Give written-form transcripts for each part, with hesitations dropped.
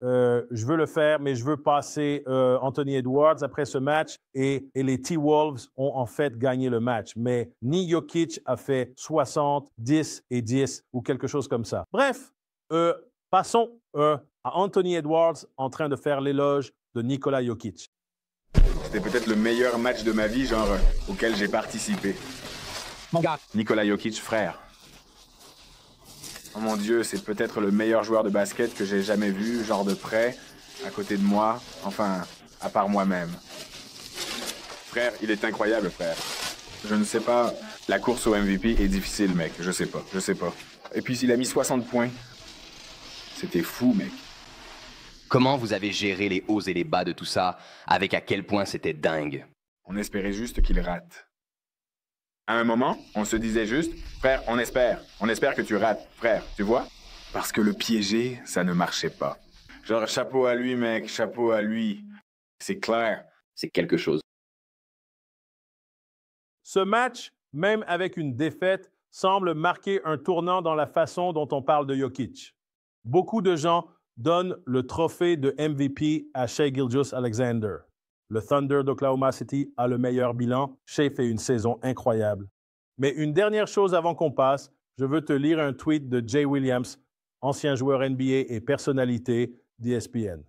je veux le faire, mais je veux passer Anthony Edwards après ce match et les T-Wolves ont en fait gagné le match. Mais ni Jokic a fait 60, 10 et 10 ou quelque chose comme ça. Bref, passons à Anthony Edwards en train de faire l'éloge de Nikola Jokic. C'était peut-être le meilleur match de ma vie, genre, auquel j'ai participé. Mon gars. Nikola Jokic, frère. Oh mon Dieu, c'est peut-être le meilleur joueur de basket que j'ai jamais vu, genre de près, à côté de moi, enfin, à part moi-même. Frère, il est incroyable, frère. Je ne sais pas, la course au MVP est difficile, mec, je sais pas. Et puis il a mis 60 points. C'était fou, mec. Comment vous avez géré les hauts et les bas de tout ça, avec à quel point c'était dingue? On espérait juste qu'il rate. À un moment, on se disait juste, frère, on espère que tu rates, frère, tu vois? Parce que le piéger, ça ne marchait pas. Genre, chapeau à lui, mec, chapeau à lui. C'est clair. C'est quelque chose. Ce match, même avec une défaite, semble marquer un tournant dans la façon dont on parle de Jokic. Beaucoup de gens donnent le trophée de MVP à Shai Gilgeous-Alexander. Le Thunder d'Oklahoma City a le meilleur bilan. Shai fait une saison incroyable. Mais une dernière chose avant qu'on passe, je veux te lire un tweet de Jay Williams, ancien joueur NBA et personnalité d'ESPN.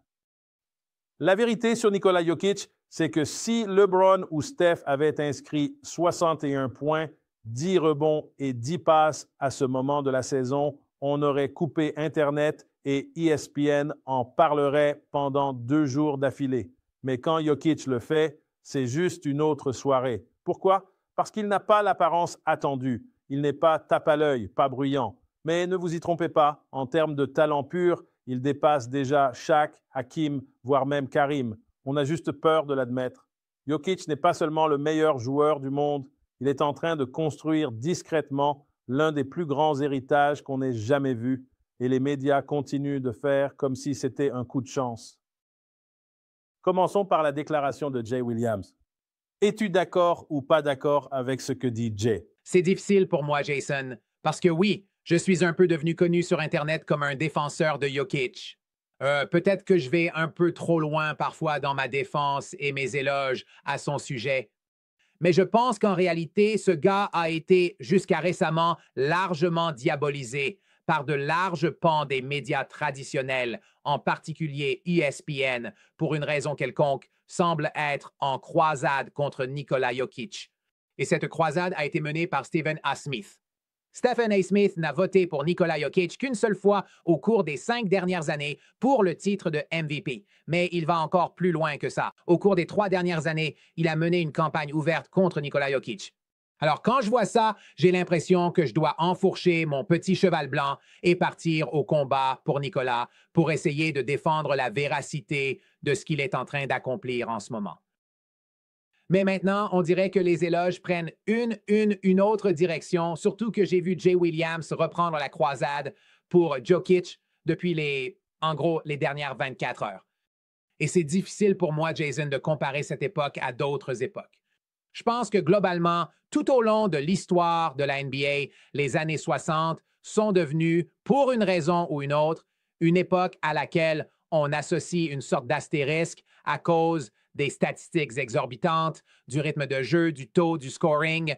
La vérité sur Nikola Jokic, c'est que si LeBron ou Steph avaient inscrit 61 points, 10 rebonds et 10 passes à ce moment de la saison, on aurait coupé Internet et ESPN en parlerait pendant 2 jours d'affilée. Mais quand Jokic le fait, c'est juste une autre soirée. Pourquoi? Parce qu'il n'a pas l'apparence attendue. Il n'est pas tape à l'œil, pas bruyant. Mais ne vous y trompez pas, en termes de talent pur, il dépasse déjà Shaq, Hakim, voire même Karim. On a juste peur de l'admettre. Jokic n'est pas seulement le meilleur joueur du monde, il est en train de construire discrètement l'un des plus grands héritages qu'on ait jamais vu. Et les médias continuent de faire comme si c'était un coup de chance. Commençons par la déclaration de Jay Williams. Es-tu d'accord ou pas d'accord avec ce que dit Jay? C'est difficile pour moi, Jason, parce que oui, je suis un peu devenu connu sur Internet comme un défenseur de Jokic. Peut-être que je vais un peu trop loin parfois dans ma défense et mes éloges à son sujet. Mais je pense qu'en réalité, ce gars a été jusqu'à récemment largement diabolisé par de larges pans des médias traditionnels, en particulier ESPN, pour une raison quelconque, semble être en croisade contre Nikola Jokic. Et cette croisade a été menée par Stephen A. Smith. Stephen A. Smith n'a voté pour Nikola Jokic qu'une seule fois au cours des 5 dernières années pour le titre de MVP. Mais il va encore plus loin que ça. Au cours des 3 dernières années, il a mené une campagne ouverte contre Nikola Jokic. Alors, quand je vois ça, j'ai l'impression que je dois enfourcher mon petit cheval blanc et partir au combat pour Nikola pour essayer de défendre la véracité de ce qu'il est en train d'accomplir en ce moment. Mais maintenant, on dirait que les éloges prennent une autre direction, surtout que j'ai vu Jay Williams reprendre la croisade pour Jokic depuis les dernières 24 heures. Et c'est difficile pour moi, Jason, de comparer cette époque à d'autres époques. Je pense que globalement, tout au long de l'histoire de la NBA, les années 60 sont devenues, pour une raison ou une autre, une époque à laquelle on associe une sorte d'astérisque à cause des statistiques exorbitantes, du rythme de jeu, du taux, du scoring.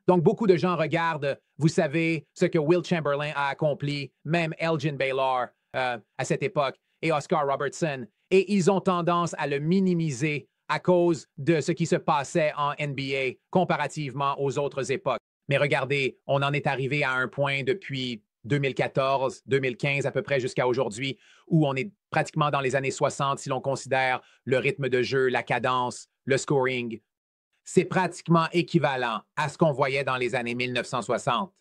Donc, beaucoup de gens regardent, vous savez, ce que Will Chamberlain a accompli, même Elgin Baylor à cette époque, et Oscar Robertson, et ils ont tendance à le minimiser à cause de ce qui se passait en NBA comparativement aux autres époques. Mais regardez, on en est arrivé à un point depuis 2014, 2015 à peu près jusqu'à aujourd'hui, où on est pratiquement dans les années 60 si l'on considère le rythme de jeu, la cadence, le scoring. C'est pratiquement équivalent à ce qu'on voyait dans les années 1960.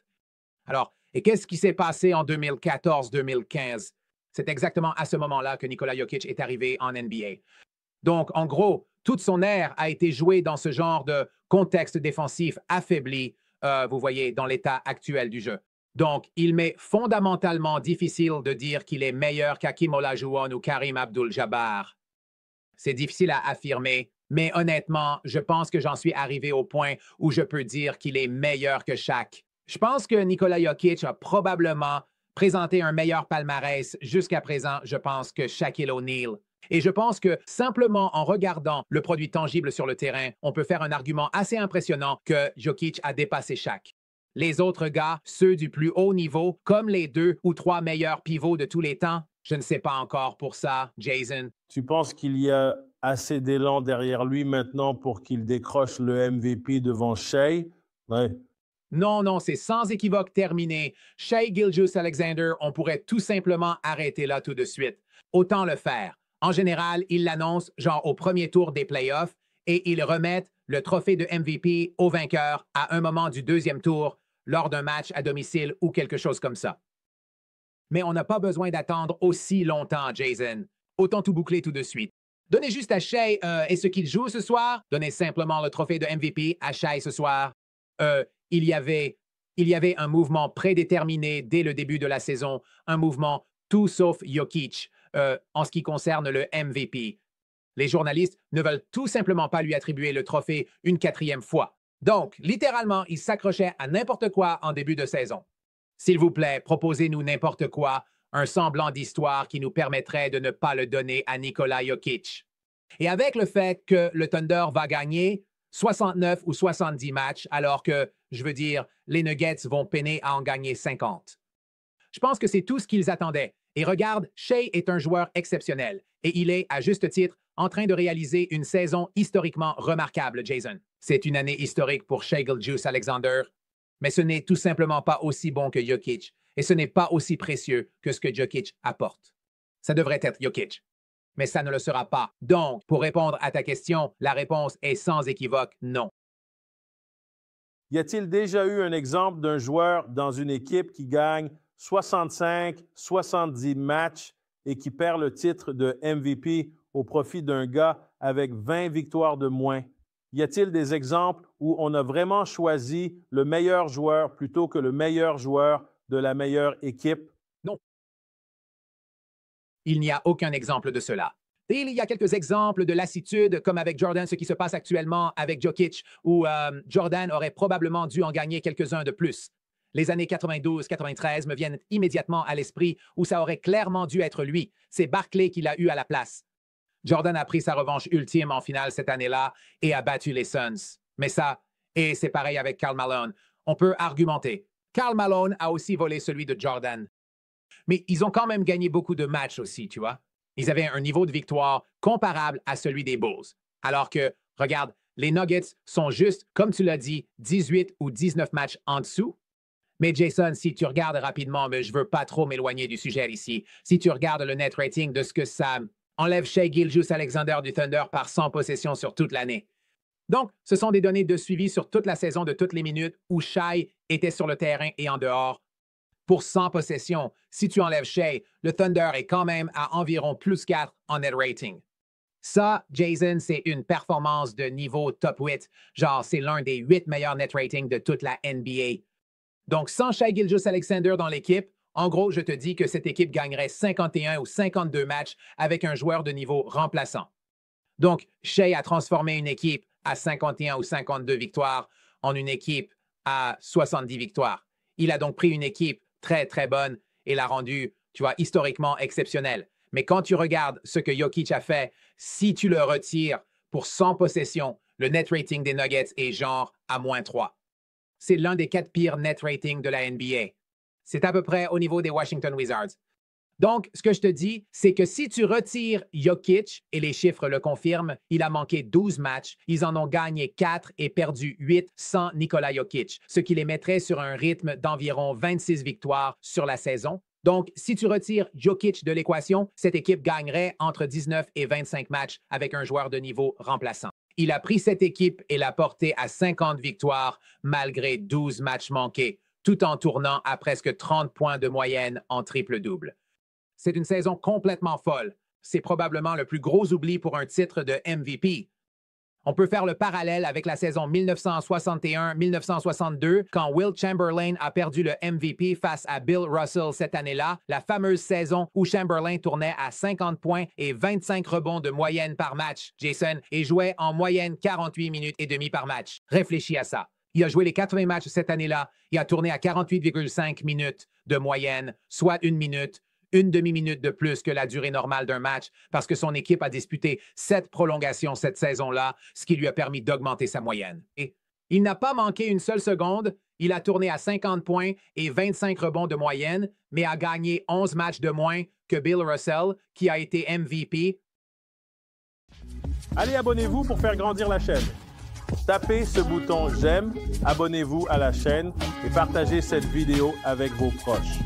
Alors, et qu'est-ce qui s'est passé en 2014-2015? C'est exactement à ce moment-là que Nikola Jokic est arrivé en NBA. Donc, en gros, toute son ère a été jouée dans ce genre de contexte défensif affaibli, vous voyez, dans l'état actuel du jeu. Donc, il m'est fondamentalement difficile de dire qu'il est meilleur qu'Hakeem Olajuwon ou Karim Abdul-Jabbar. C'est difficile à affirmer, mais honnêtement, je pense que j'en suis arrivé au point où je peux dire qu'il est meilleur que Shaq. Je pense que Nikola Jokic a probablement présenter un meilleur palmarès jusqu'à présent, je pense, que Shaquille O'Neal. Et je pense que simplement en regardant le produit tangible sur le terrain, on peut faire un argument assez impressionnant que Jokic a dépassé Shaq. Les autres gars, ceux du plus haut niveau, comme les 2 ou 3 meilleurs pivots de tous les temps, je ne sais pas encore pour ça, Jason. Tu penses qu'il y a assez d'élan derrière lui maintenant pour qu'il décroche le MVP devant Shea? Ouais. Non, c'est sans équivoque terminé. Shai Gilgeous-Alexander, on pourrait tout simplement arrêter là tout de suite. Autant le faire. En général, ils l'annoncent genre au premier tour des playoffs et ils remettent le trophée de MVP au vainqueur à un moment du deuxième tour lors d'un match à domicile ou quelque chose comme ça. Mais on n'a pas besoin d'attendre aussi longtemps, Jason. Autant tout boucler tout de suite. Donnez juste à Shai et ce qu'il joue ce soir. Donnez simplement le trophée de MVP à Shai ce soir. Il y avait un mouvement prédéterminé dès le début de la saison, un mouvement tout sauf Jokic en ce qui concerne le MVP. Les journalistes ne veulent tout simplement pas lui attribuer le trophée une 4e fois. Donc, littéralement, il s'accrochait à n'importe quoi en début de saison. S'il vous plaît, proposez-nous n'importe quoi, un semblant d'histoire qui nous permettrait de ne pas le donner à Nikola Jokic. Et avec le fait que le Thunder va gagner 69 ou 70 matchs, alors que, je veux dire, les Nuggets vont peiner à en gagner 50. Je pense que c'est tout ce qu'ils attendaient. Et regarde, Shai est un joueur exceptionnel. Et il est, à juste titre, en train de réaliser une saison historiquement remarquable, Jason. C'est une année historique pour Shai Gilgeous-Alexander. Mais ce n'est tout simplement pas aussi bon que Jokic. Et ce n'est pas aussi précieux que ce que Jokic apporte. Ça devrait être Jokic. Mais ça ne le sera pas. Donc, pour répondre à ta question, la réponse est sans équivoque non. Y a-t-il déjà eu un exemple d'un joueur dans une équipe qui gagne 65, 70 matchs et qui perd le titre de MVP au profit d'un gars avec 20 victoires de moins? Y a-t-il des exemples où on a vraiment choisi le meilleur joueur plutôt que le meilleur joueur de la meilleure équipe? Non. Il n'y a aucun exemple de cela. Et il y a quelques exemples de lassitude, comme avec Jordan, ce qui se passe actuellement avec Jokic, où Jordan aurait probablement dû en gagner quelques-uns de plus. Les années 92-93 me viennent immédiatement à l'esprit où ça aurait clairement dû être lui. C'est Barkley qui l'a eu à la place. Jordan a pris sa revanche ultime en finale cette année-là et a battu les Suns. Mais ça, et c'est pareil avec Karl Malone, on peut argumenter. Karl Malone a aussi volé celui de Jordan. Mais ils ont quand même gagné beaucoup de matchs aussi, tu vois. Ils avaient un niveau de victoire comparable à celui des Bulls. Alors que, regarde, les Nuggets sont juste, comme tu l'as dit, 18 ou 19 matchs en dessous. Mais Jason, si tu regardes rapidement, mais je ne veux pas trop m'éloigner du sujet ici, si tu regardes le net rating de ce que ça enlève Shai Gilgeous-Alexander du Thunder par 100 possessions sur toute l'année. Donc, ce sont des données de suivi sur toute la saison de toutes les minutes où Shai était sur le terrain et en dehors. Pour 100 possessions, si tu enlèves Shai, le Thunder est quand même à environ plus 4 en net rating. Ça, Jason, c'est une performance de niveau top 8. Genre, c'est l'un des 8 meilleurs net ratings de toute la NBA. Donc, sans Shai Gilgeous-Alexander dans l'équipe, en gros, je te dis que cette équipe gagnerait 51 ou 52 matchs avec un joueur de niveau remplaçant. Donc, Shai a transformé une équipe à 51 ou 52 victoires en une équipe à 70 victoires. Il a donc pris une équipe très, très bonne et l'a rendue, tu vois, historiquement exceptionnelle. Mais quand tu regardes ce que Jokic a fait, si tu le retires pour 100 possessions, le net rating des Nuggets est genre à -3. C'est l'un des 4 pires net ratings de la NBA. C'est à peu près au niveau des Washington Wizards. Donc, ce que je te dis, c'est que si tu retires Jokic, et les chiffres le confirment, il a manqué 12 matchs, ils en ont gagné 4 et perdu 8 sans Nikola Jokic, ce qui les mettrait sur un rythme d'environ 26 victoires sur la saison. Donc, si tu retires Jokic de l'équation, cette équipe gagnerait entre 19 et 25 matchs avec un joueur de niveau remplaçant. Il a pris cette équipe et l'a portée à 50 victoires malgré 12 matchs manqués, tout en tournant à presque 30 points de moyenne en triple-double. C'est une saison complètement folle. C'est probablement le plus gros oubli pour un titre de MVP. On peut faire le parallèle avec la saison 1961-1962, quand Will Chamberlain a perdu le MVP face à Bill Russell cette année-là, la fameuse saison où Chamberlain tournait à 50 points et 25 rebonds de moyenne par match, Jason, et jouait en moyenne 48 minutes et demie par match. Réfléchis à ça. Il a joué les 80 matchs cette année-là. Il a tourné à 48,5 minutes de moyenne, soit une demi-minute de plus que la durée normale d'un match, parce que son équipe a disputé 7 prolongations cette saison-là, ce qui lui a permis d'augmenter sa moyenne. Et il n'a pas manqué une seule seconde. Il a tourné à 50 points et 25 rebonds de moyenne, mais a gagné 11 matchs de moins que Bill Russell, qui a été MVP. Allez, abonnez-vous pour faire grandir la chaîne. Tapez ce bouton « J'aime », abonnez-vous à la chaîne et partagez cette vidéo avec vos proches.